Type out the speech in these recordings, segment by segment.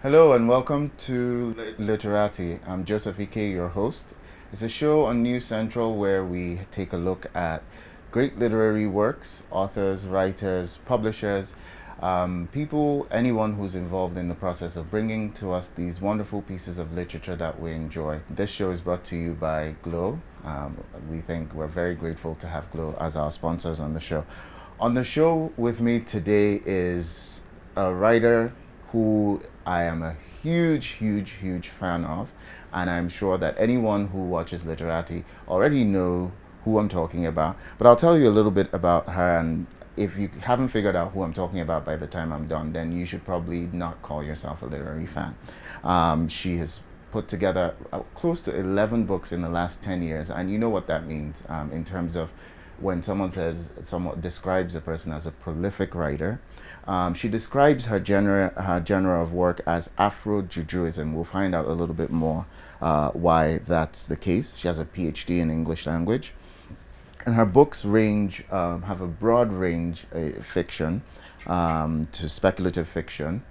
Hello and welcome to Literati. I'm Joseph Ike, your host. It's a show on News Central where we take a look at great literary works, authors, writers, publishers, people, anyone who's involved in the process of bringing to us these wonderful pieces of literature that we enjoy. This show is brought to you by Glow. We think we're very grateful to have Glow as our sponsors on the show. On the show with me today is a writer who I am a huge fan of, and I'm sure that anyone who watches Literati already know who I'm talking about. But I'll tell you a little bit about her, and if you haven't figured out who I'm talking about by the time I'm done, then you should probably not call yourself a literary fan. She has put together close to 11 books in the last 10 years, and you know what that means in terms of when someone describes a person as a prolific writer. She describes her genre of work as Afro-Jujuism. We'll find out a little bit more why that's the case. She has a PhD in English language. And her books have a broad range, fiction to speculative fiction.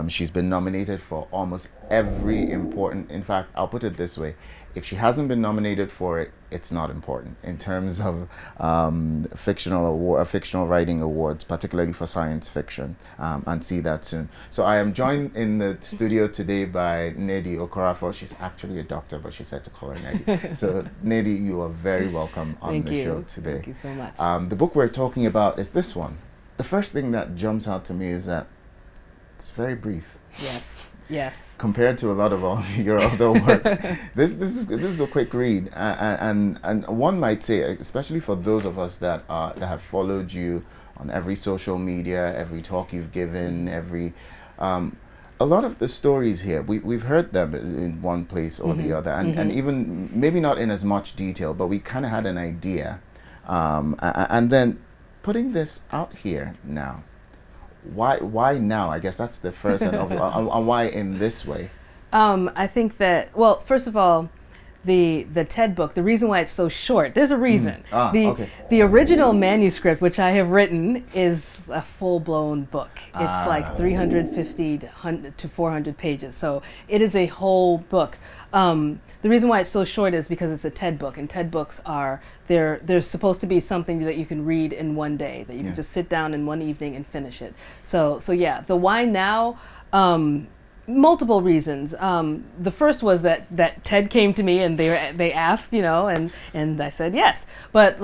She's been nominated for almost every important, in fact, I'll put it this way, if she hasn't been nominated for it, it's not important in terms of fictional writing awards, particularly for science fiction, and see that soon. So I am joined in the studio today by Nnedi Okoroafor. She's actually a doctor, but she said to call her Nnedi. So Nnedi, you are very welcome on the show today. Thank you so much. The book we're talking about is this one. The first thing that jumps out to me is that it's very brief. Yes. Compared to a lot of all your other work, this is a quick read, and one might say, especially for those of us that have followed you on every social media, every talk you've given, a lot of the stories here we've heard them in one place or the other, and even maybe not in as much detail, but we kind of had an idea, and then putting this out here now. Why now? I guess that's the first and why in this way? I think that, well, first of all, the TED book, the reason why it's so short, there's a reason. Okay. The original manuscript, which I have written, is a full-blown book. It's like 350 to 400 pages. So it is a whole book. The reason why it's so short is because it's a TED book, and TED books they're supposed to be something that you can read in one day, that you can just sit down in one evening and finish it. So yeah, the why now, multiple reasons. The first was that TED came to me and they asked, and I said yes. But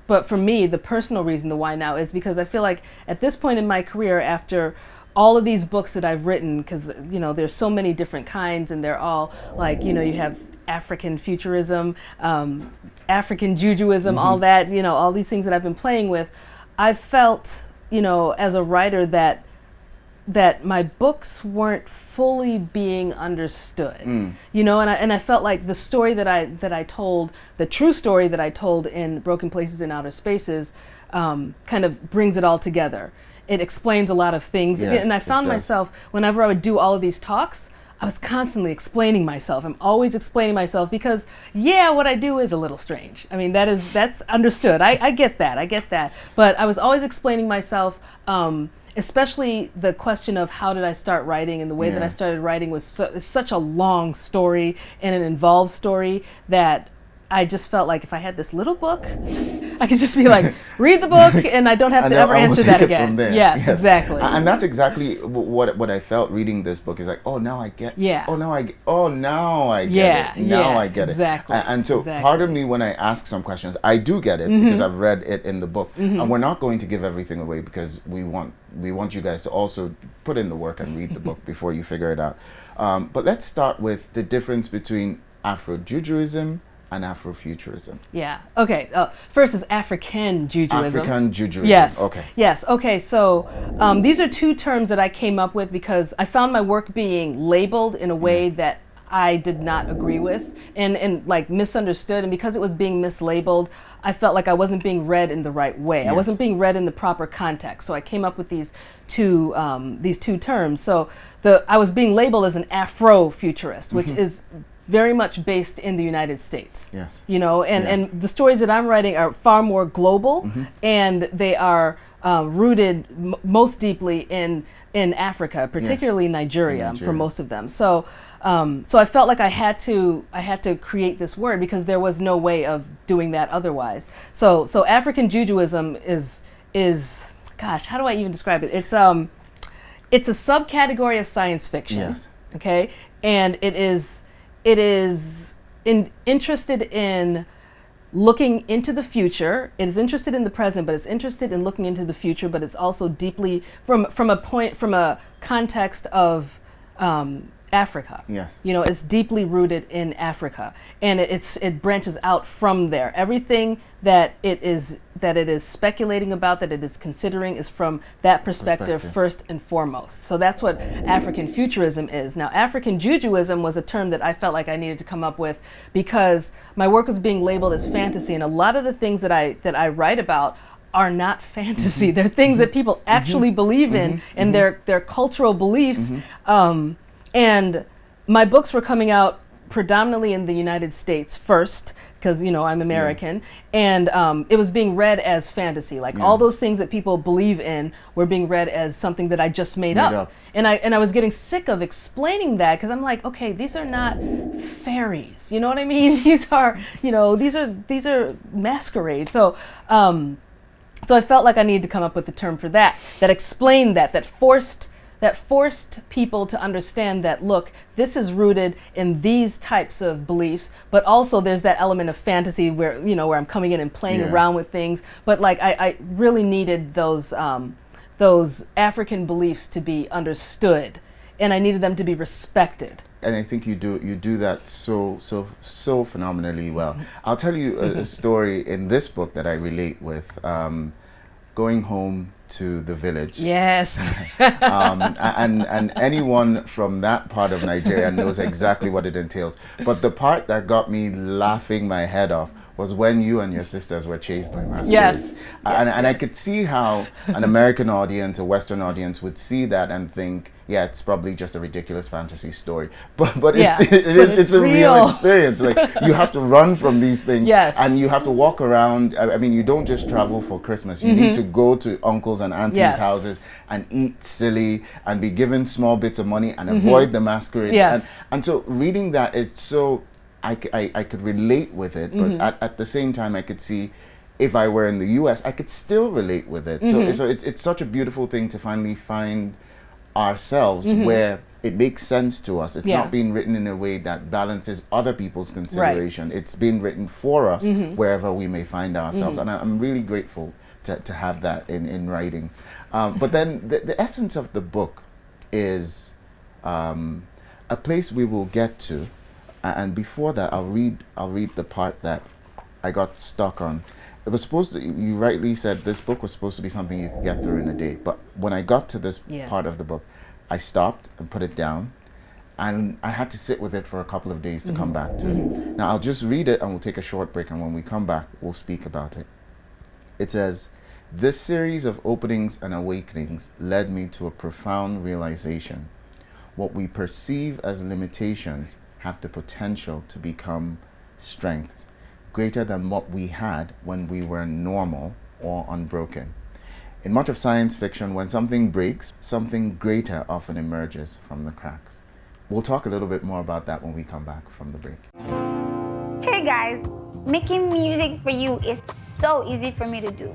but for me, the personal reason, the why now, is because I feel like at this point in my career, after all of these books that I've written, because there's so many different kinds, and they're all you have African futurism, African Jujuism, all that, all these things that I've been playing with. I've felt, as a writer that my books weren't fully being understood, and I felt like the story that I told, the true story that I told in Broken Places in Outer Spaces, kind of brings it all together. It explains a lot of things, yes, and I found myself, whenever I would do all of these talks, I was constantly explaining myself. I'm always explaining myself because, what I do is a little strange. I mean, that's understood. I get that. But I was always explaining myself, especially the question of how did I start writing, and the way that I started writing was such a long story and an involved story that I just felt like if I had this little book, I could just be like, read the book, and I don't have to ever answer that again. Yes, exactly. And that's exactly what I felt reading this book. Is like, oh, now I get. Yeah. Oh, now I get it. Now I get it. Exactly. And so part of me, when I ask some questions, I do get it because I've read it in the book. And we're not going to give everything away because we want you guys to also put in the work and read the book before you figure it out. But let's start with the difference between Afro-Jujuism and Afrofuturism. Yeah. Okay. First is African Jujuism. African Jujuism. Yes. Okay. Yes. Okay. So these are two terms that I came up with because I found my work being labeled in a way that I did not agree with and like misunderstood, and because it was being mislabeled, I felt like I wasn't being read in the right way. I wasn't being read in the proper context. So I came up with these two terms. So I was being labeled as an Afrofuturist, which is very much based in the United States. Yes. And the stories that I'm writing are far more global, and they are rooted most deeply in Africa, particularly Nigeria, for most of them. So so I felt like I had to create this word because there was no way of doing that otherwise. So African Jujuism is gosh, how do I even describe it? It's a subcategory of science fiction. Yes. Okay, and it is interested in looking into the future. It is interested in the present, but it's interested in looking into the future. But it's also deeply from a context of Africa. Yes. You know, it's deeply rooted in Africa, and it branches out from there. Everything that it is speculating about, that it is considering, is from that perspective first and foremost. So that's what African futurism is. Now, African Jujuism was a term that I felt like I needed to come up with because my work was being labeled as fantasy, and a lot of the things that I write about are not fantasy. They're things that people actually believe in, and their cultural beliefs. And my books were coming out predominantly in the United States first, because I'm American, and it was being read as fantasy. Like all those things that people believe in were being read as something that I just made up. And I was getting sick of explaining that because I'm like, okay, these are not fairies. You know what I mean? These are these are masquerades. So I felt like I needed to come up with a term for that explained that forced people to understand that, look, this is rooted in these types of beliefs, but also there's that element of fantasy where I'm coming in and playing around with things. But like I really needed those African beliefs to be understood, and I needed them to be respected. And I think you do that so phenomenally well. I'll tell you a story in this book that I relate with. Going home to the village. Yes. And anyone from that part of Nigeria knows exactly what it entails. But the part that got me laughing my head off was when you and your sisters were chased by masquerades. Yes. And I could see how an American audience, a Western audience, would see that and think, yeah, it's probably just a ridiculous fantasy story. But it's a real experience. Like, you have to run from these things. Yes. And you have to walk around. I mean, you don't just travel for Christmas. You need to go to uncles and aunties' houses and eat silly and be given small bits of money and avoid the masquerade. Yes. And so reading that, it's so, I could relate with it, but at the same time, I could see if I were in the US, I could still relate with it. So it's such a beautiful thing to finally find ourselves where it makes sense to us. It's not being written in a way that balances other people's consideration. Right. It's been written for us wherever we may find ourselves. And I'm really grateful to have that in writing. But then the essence of the book is a place we will get to. And before that, I'll read the part that I got stuck on. It was supposed to, you rightly said this book was supposed to be something you could get through in a day. But when I got to this part of the book, I stopped and put it down. And I had to sit with it for a couple of days to come back to it. Now, I'll just read it and we'll take a short break. And when we come back, we'll speak about it. It says, "This series of openings and awakenings led me to a profound realization. What we perceive as limitations have the potential to become strengths greater than what we had when we were normal or unbroken. In much of science fiction, when something breaks, something greater often emerges from the cracks." We'll talk a little bit more about that when we come back from the break. Hey guys, making music for you is so easy for me to do.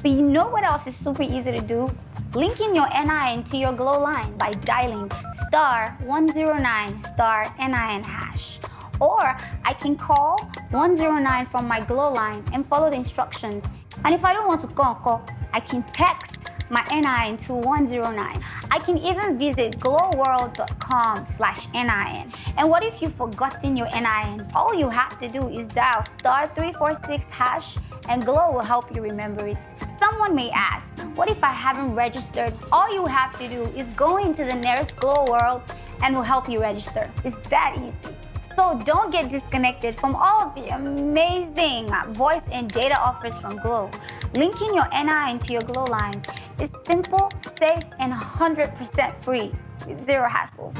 But you know what else is super easy to do? Linking your NIN to your Glow line by dialing *109*NIN hash. Or I can call 109 from my Glow line and follow the instructions. And if I don't want to call, I can text my NIN to 109. I can even visit glowworld.com/NIN. And what if you've forgotten your NIN? All you have to do is dial *346# and Glow will help you remember it. Someone may ask, what if I haven't registered? All you have to do is go into the nearest Glow World and we'll help you register. It's that easy. So don't get disconnected from all of the amazing voice and data offers from Glow. Linking your NIN to your Glow lines is simple, safe, and 100% free with zero hassles.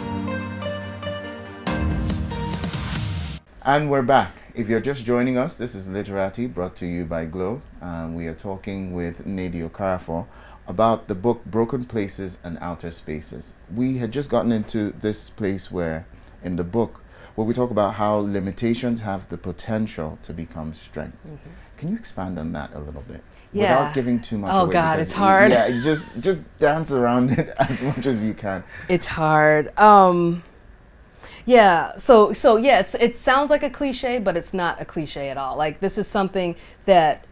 And we're back. If you're just joining us, this is Literati, brought to you by Glow. We are talking with Nnedi Okoroafor about the book Broken Places and Outer Spaces. We had just gotten into this place where, in the book, where we talk about how limitations have the potential to become strengths. Can you expand on that a little bit? Yeah. Without giving too much away. Oh God, because it's hard. Yeah, just dance around it as much as you can. It's hard. Yeah, so yeah, it sounds like a cliche, but it's not a cliche at all. Like, this is something that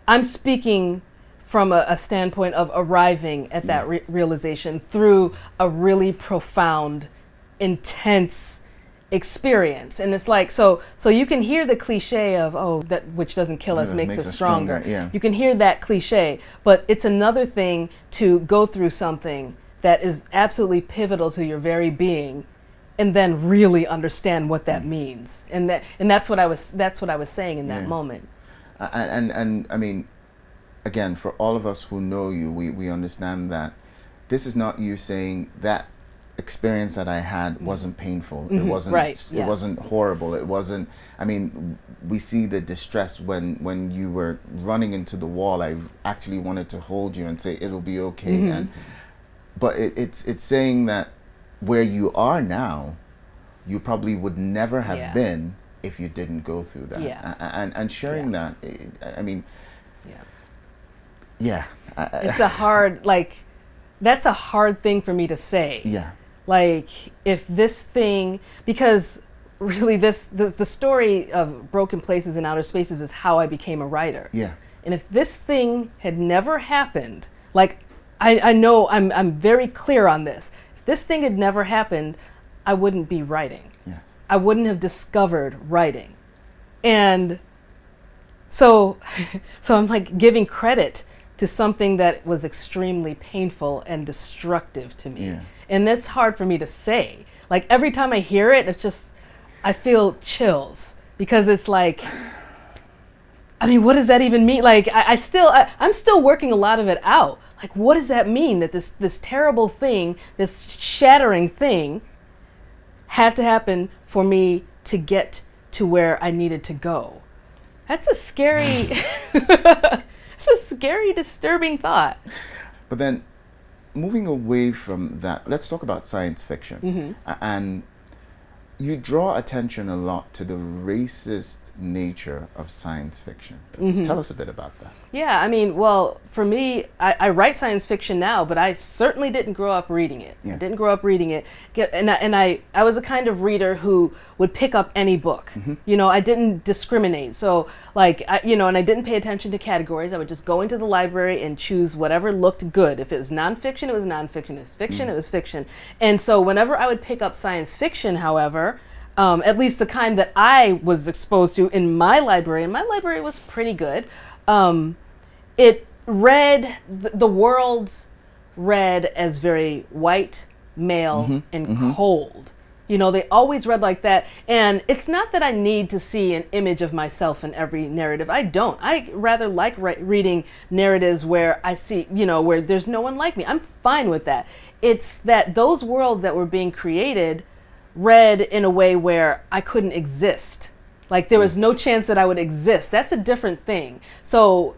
I'm speaking from a standpoint of arriving at that realization through a really profound, intense experience. And it's like, so you can hear the cliche of, oh, that which doesn't kill us makes us stronger. Yeah. You can hear that cliche, but it's another thing to go through something that is absolutely pivotal to your very being, and then really understand what that means. And that's what I was saying in that moment. And I mean, again, for all of us who know you, we understand that this is not you saying that experience that I had wasn't painful. It wasn't it wasn't horrible. It wasn't, I mean, we see the distress when you were running into the wall. I actually wanted to hold you and say it'll be okay. But it's saying that where you are now, you probably would never have been if you didn't go through that. And sharing that, I mean, it's a hard, like, that's a hard thing for me to say. Yeah. Like, if this thing, because really the story of Broken Places and Outer Spaces is how I became a writer. Yeah. And if this thing had never happened, like, I know I'm very clear on this. If this thing had never happened, I wouldn't be writing. Yes. I wouldn't have discovered writing. And so I'm like giving credit to something that was extremely painful and destructive to me. Yeah. And that's hard for me to say. Like, every time I hear it, it's just, I feel chills, because it's like, I mean, what does that even mean? Like, I'm still working a lot of it out. Like, what does that mean, that this terrible thing, this shattering thing, had to happen for me to get to where I needed to go? That's a scary, it's a scary, disturbing thought. But then, moving away from that, let's talk about science fiction. And you draw attention a lot to the racist nature of science fiction. Tell us a bit about that. Yeah, I mean, well, for me, I write science fiction now, but I certainly didn't grow up reading it. I didn't grow up reading it. And I was a kind of reader who would pick up any book. You know, I didn't discriminate. So, like, and I didn't pay attention to categories. I would just go into the library and choose whatever looked good. If it was nonfiction, it was nonfiction. If it was fiction, it was fiction. And so whenever I would pick up science fiction, however, at least the kind that I was exposed to in my library, and my library was pretty good, it read, the worlds read as very white, male, and cold. You know, they always read like that. And it's not that I need to see an image of myself in every narrative. I don't. I rather like reading narratives where I see, where there's no one like me. I'm fine with that. It's that those worlds that were being created read in a way where I couldn't exist. Like, there was no chance that I would exist. That's a different thing. So,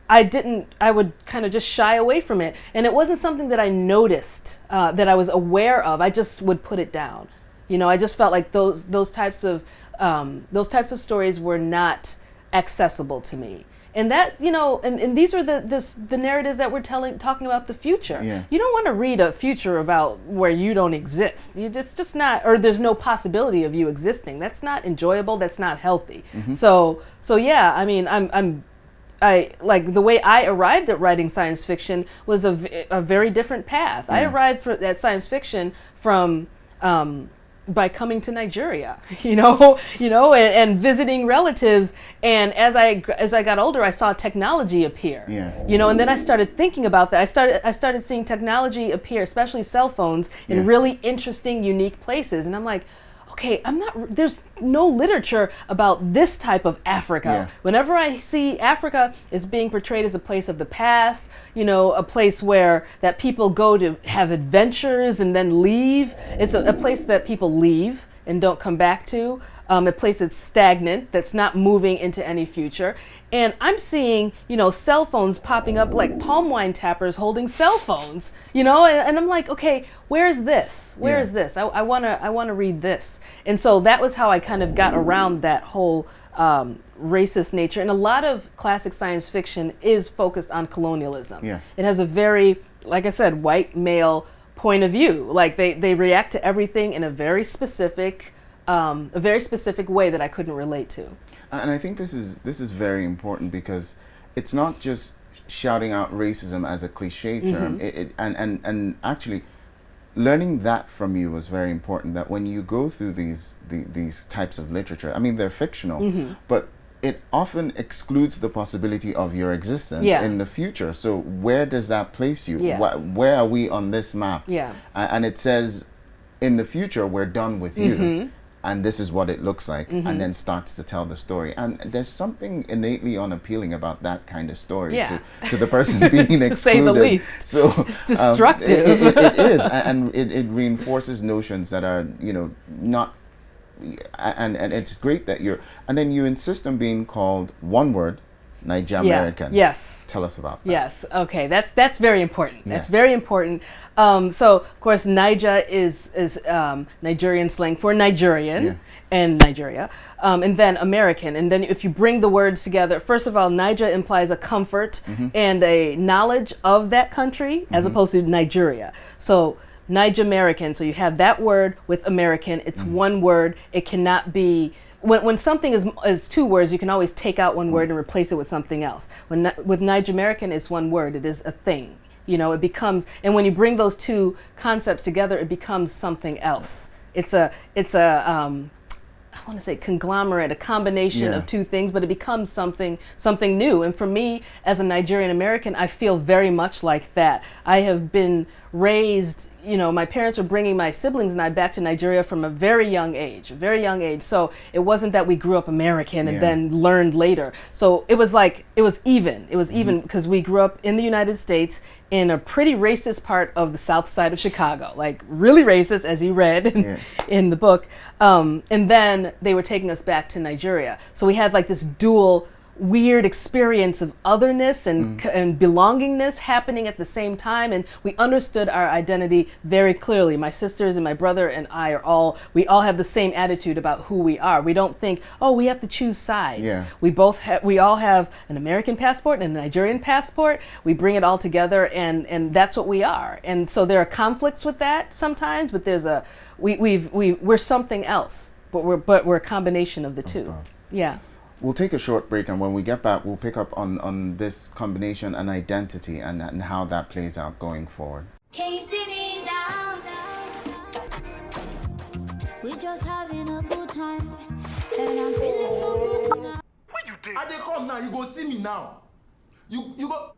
I would kind of just shy away from it. And it wasn't something that I noticed, that I was aware of. I just would put it down. I just felt like those types of stories were not accessible to me. And that, and these are the narratives that we're talking about the future. Yeah. You don't want to read a future about where you don't exist. You just not, or there's no possibility of you existing. That's not enjoyable. That's not healthy. So yeah, I mean, I like the way I arrived at writing science fiction was a very different path. Yeah. I arrived at science fiction from by coming to Nigeria, and visiting relatives. And as I got older, I saw technology appear. Yeah. And then I started thinking about that. I started seeing technology appear, especially cell phones, in really interesting, unique places. And I'm like, okay, there's no literature about this type of Africa. Yeah. Whenever I see Africa, it's being portrayed as a place of the past, a place where that people go to have adventures and then leave. It's a place that people leave and don't come back to. a place that's stagnant, that's not moving into any future. And I'm seeing, cell phones popping up, like palm wine tappers holding cell phones, and I'm like, okay, where is this? Where is this? I wanna read this. And so that was how I kind of got around that whole racist nature. And a lot of classic science fiction is focused on colonialism. Yes. It has a very, like I said, white male point of view. Like they react to everything in a very specific way that I couldn't relate to. And I think this is very important, because it's not just shouting out racism as a cliche term. And actually learning that from you was very important, that when you go through these types of literature, I mean, they're fictional, but it often excludes the possibility of your existence in the future. So where does that place you? Where are we on this map? And it says, in the future, we're done with you. And this is what it looks like, and then starts to tell the story. And there's something innately unappealing about that kind of story to the person being excluded. To say the least. So it's destructive. It is, and it reinforces notions that are, not. And it's great that and then you insist on being called one word, Niger American. Yes. Tell us about that. Yes. Okay. That's very important. That's very important. So of course, Niger is Nigerian slang for Nigerian and Nigeria, and then American. And then if you bring the words together, first of all, Niger implies a comfort and a knowledge of that country, as opposed to Nigeria. So Niger American. So you have that word with American. It's one word. It cannot be. When something is two words, you can always take out one word and replace it with something else. With Niger American, it's one word. It is a thing. It becomes, and when you bring those two concepts together, it becomes something else. It's a I want to say conglomerate, a combination of two things, but it becomes something new. And for me, as a Nigerian American, I feel very much like that. I have been raised, my parents were bringing my siblings and I back to Nigeria from a very young age. So it wasn't that we grew up American and then learned later. So it was even. It was even because we grew up in the United States in a pretty racist part of the south side of Chicago, like really racist, as you read in the book. And then they were taking us back to Nigeria. So we had like this dual weird experience of otherness and belongingness happening at the same time, and we understood our identity very clearly. My sisters and my brother and I we all have the same attitude about who we are. We don't think, oh, we have to choose sides. We all have an American passport and a Nigerian passport. We bring it all together, and that's what we are. And so there are conflicts with that sometimes, but there's we're something else, but we're a combination of the two. Yeah. We'll take a short break, and when we get back, we'll pick up on this combination and identity and how that plays out going forward. Can you see me now? We're just having a good time, and I'm feeling so good tonight. What you did? I dey come now. You go see me now. You go.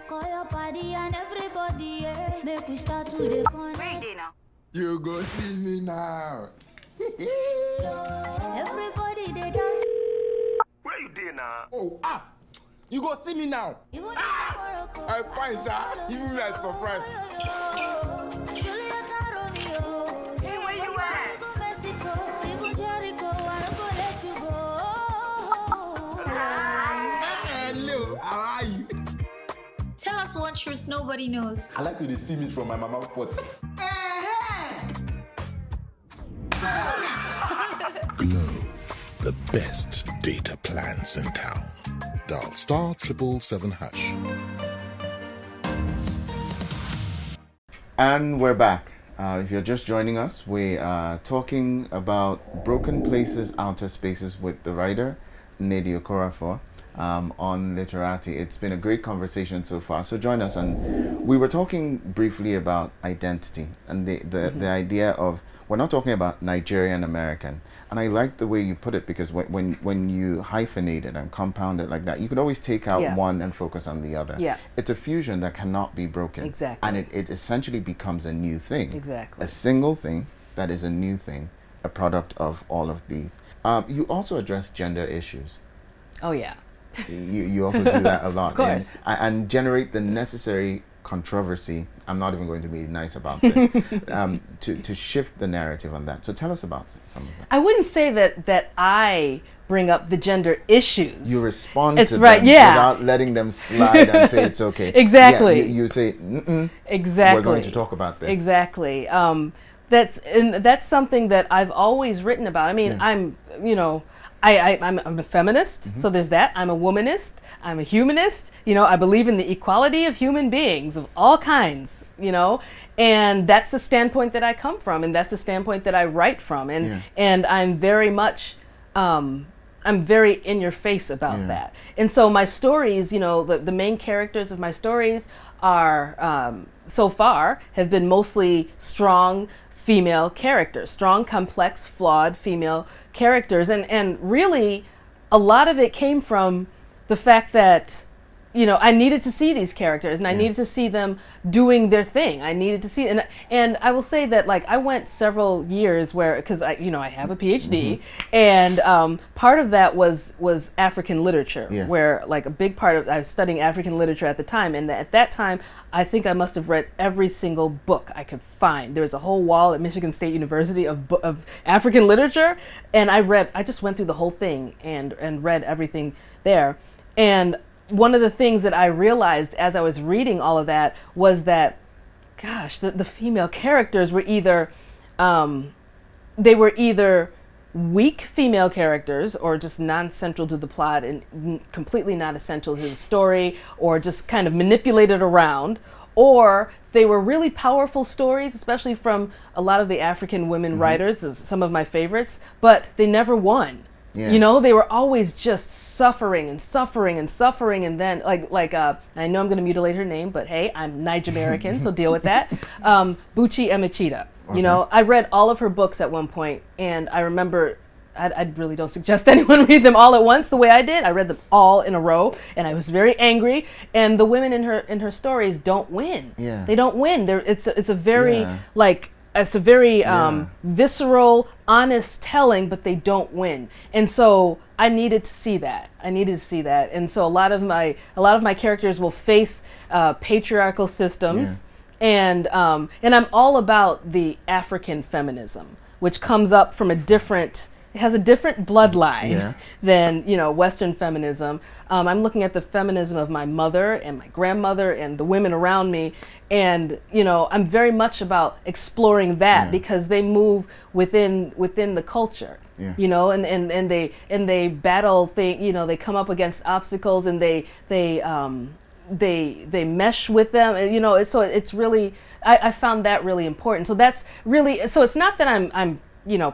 Call your party and everybody, make we start to the corner. Where you dey now? You go see me now. Everybody they dance. Where you dey now? Oh, you go see me now. I'm fine, sir. Even me, I'm surprised. Hey, where you at? Hello, how are you? Tell us one truth nobody knows. I like to steam it from my mama's pot. Glow, the best data plans in town. Dial *777#. And we're back. If you're just joining us, we are talking about Broken Places, Outer Spaces with the writer, Nnedi Okoroafor, on Literati. It's been a great conversation so far. So join us. And we were talking briefly about identity and the idea of, we're not talking about Nigerian American. And I like the way you put it, because when you hyphenate it and compound it like that, you could always take out one and focus on the other. It's a fusion that cannot be broken. Exactly. And it essentially becomes a new thing. Exactly. A single thing that is a new thing, a product of all of these. You also address gender issues. Oh, yeah. You also do that a lot. Of course. And generate the necessary controversy. I'm not even going to be nice about this. To shift the narrative on that. So tell us about some of that. I wouldn't say that I bring up the gender issues. You respond it's to right, them yeah. without letting them slide and say it's okay. Exactly. Yeah, you say, mm-mm, exactly. we're going to talk about this. Exactly. That's something that I've always written about. I mean, I'm a feminist, so there's that. I'm a womanist. I'm a humanist. I believe in the equality of human beings of all kinds. And that's the standpoint that I come from, and that's the standpoint that I write from, and I'm very much. I'm very in your face about that. And so my stories, the main characters of my stories are, so far, have been mostly strong female characters, strong, complex, flawed female characters. And really, a lot of it came from the fact that, I needed to see these characters, and I needed to see them doing their thing. I needed to see, and I will say that, like, I went several years because I have a PhD, and part of that was African literature, where, like, a big part of, I was studying African literature at the time, and at that time, I think I must have read every single book I could find. There was a whole wall at Michigan State University of African literature, and I just went through the whole thing and read everything there. And one of the things that I realized as I was reading all of that was that, gosh, the female characters were either weak female characters, or just non-central to the plot and completely not essential to the story, or just kind of manipulated around, or they were really powerful stories, especially from a lot of the African women writers, as some of my favorites, but they never won. Yeah. They were always just suffering and suffering and suffering, and then I know I'm going to mutilate her name, but hey, I'm Niger-American, so deal with that. Buchi Emechida. Okay. I read all of her books at one point, and I remember, I really don't suggest anyone read them all at once the way I did. I read them all in a row, and I was very angry. And the women in her stories don't win. Yeah. They don't win. It's a very visceral, honest telling, but they don't win. And so I needed to see that. And so a lot of my characters will face patriarchal systems, and I'm all about the African feminism, which comes up from it has a different bloodline than Western feminism. I'm looking at the feminism of my mother and my grandmother and the women around me, and I'm very much about exploring that because they move within the culture. And they battle they come up against obstacles, and they mesh with them. So it's really, I found that really important. So that's really, so it's not that I'm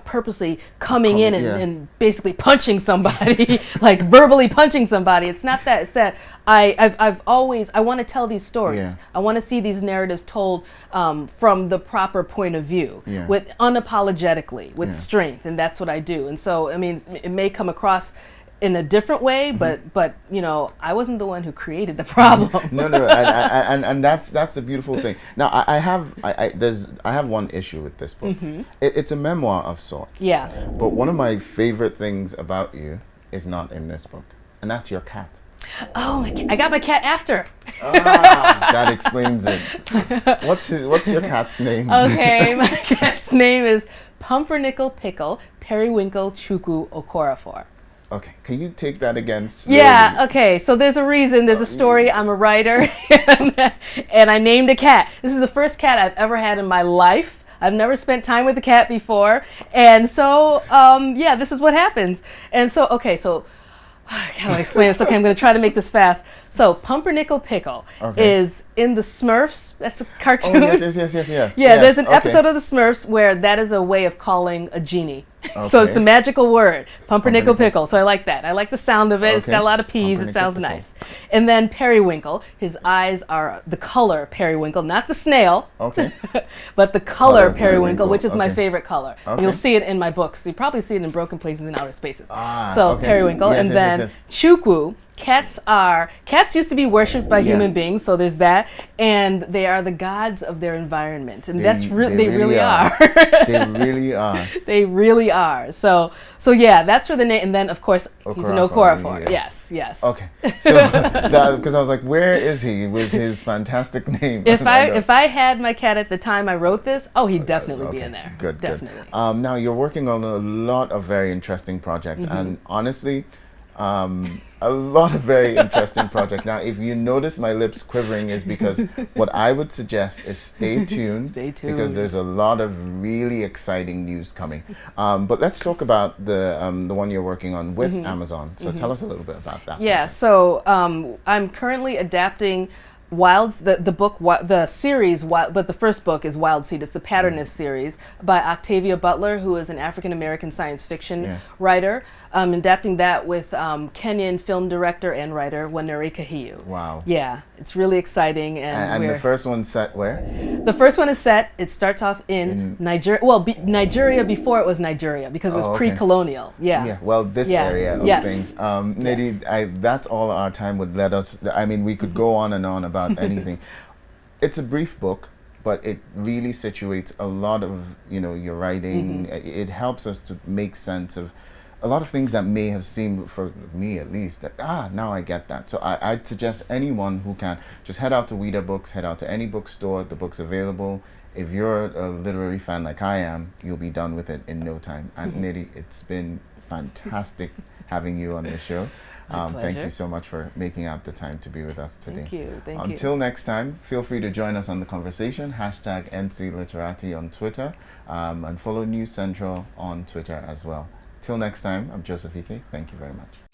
purposely coming in and basically punching somebody, like verbally punching somebody. It's not that. It's that I want to tell these stories. Yeah. I want to see these narratives told from the proper point of view, with unapologetically, with strength, and that's what I do. And so, I mean, it may come across in a different way, but I wasn't the one who created the problem. No, and that's the beautiful thing. Now I have one issue with this book. It's a memoir of sorts. Yeah. But one of my favorite things about you is not in this book, and that's your cat. Oh, I got my cat after. That explains it. What's your cat's name? Okay, my cat's name is Pumpernickel Pickle Periwinkle Chukwu Okorafor. Okay, can you take that again slowly? Yeah, okay, so there's a reason, there's a story. I'm a writer, and I named a cat. This is the first cat I've ever had in my life. I've never spent time with a cat before, and so, this is what happens. And so, okay, so, how do I explain this? Okay, I'm going to try to make this fast. So, Pumpernickel Pickle is in the Smurfs. That's a cartoon. Oh, yes. Yeah, there's an episode of the Smurfs where that is a way of calling a genie. Okay. So it's a magical word, Pumpernickel Pickle. So I like that. I like the sound of it. Okay. It's got a lot of P's. It sounds nice. And then Periwinkle. His eyes are the color Periwinkle, not the snail. Okay. But the color Periwinkle, which is my favorite color. Okay. You'll see it in my books. You probably see it in Broken Places and Outer Spaces. Periwinkle. Yes, and then Chukwu Cats used to be worshipped by human beings, so there's that, and they are the gods of their environment, and they really are. They really are. They really are. So yeah, that's where the name, and then of course he's an Okoroafor. Yes. Okay. So because I was like, where is he with his fantastic name? If I had my cat at the time I wrote this, he'd definitely be in there. Good. Definitely. Now you're working on a lot of very interesting projects, and honestly, a lot of very interesting projects. Now, if you notice my lips quivering, is because what I would suggest is stay tuned. Stay tuned. Because there's a lot of really exciting news coming. But let's talk about the one you're working on with Amazon. So tell us a little bit about that. Yeah. project. So I'm currently adapting the series, but the first book is Wild Seed. It's the Patternist series by Octavia Butler, who is an African-American science fiction writer. I'm adapting that with Kenyan film director and writer Wanere Kahiu. Wow. Yeah, it's really exciting. And the first one's set where? The first one is set, it starts off in Nigeria. Well, Nigeria before it was Nigeria, because it was pre-colonial. Yeah. Well, this area of things. Nnedi, that's all our time would let us. I mean, we could go on and on about anything. It's a brief book, but it really situates a lot of your writing. It helps us to make sense of a lot of things that may have seemed, for me at least, that now I get that. So I'd suggest anyone who can just head out to Ouida Books, head out to any bookstore. The book's available. If you're a literary fan like I am, you'll be done with it in no time. And Nnedi, it's been fantastic having you on the show. Thank you so much for making out the time to be with us today. Thank you. Until next time, feel free to join us on the conversation. #NCLiterati on Twitter, and follow News Central on Twitter as well. Till next time, I'm Joseph Ike. Thank you very much.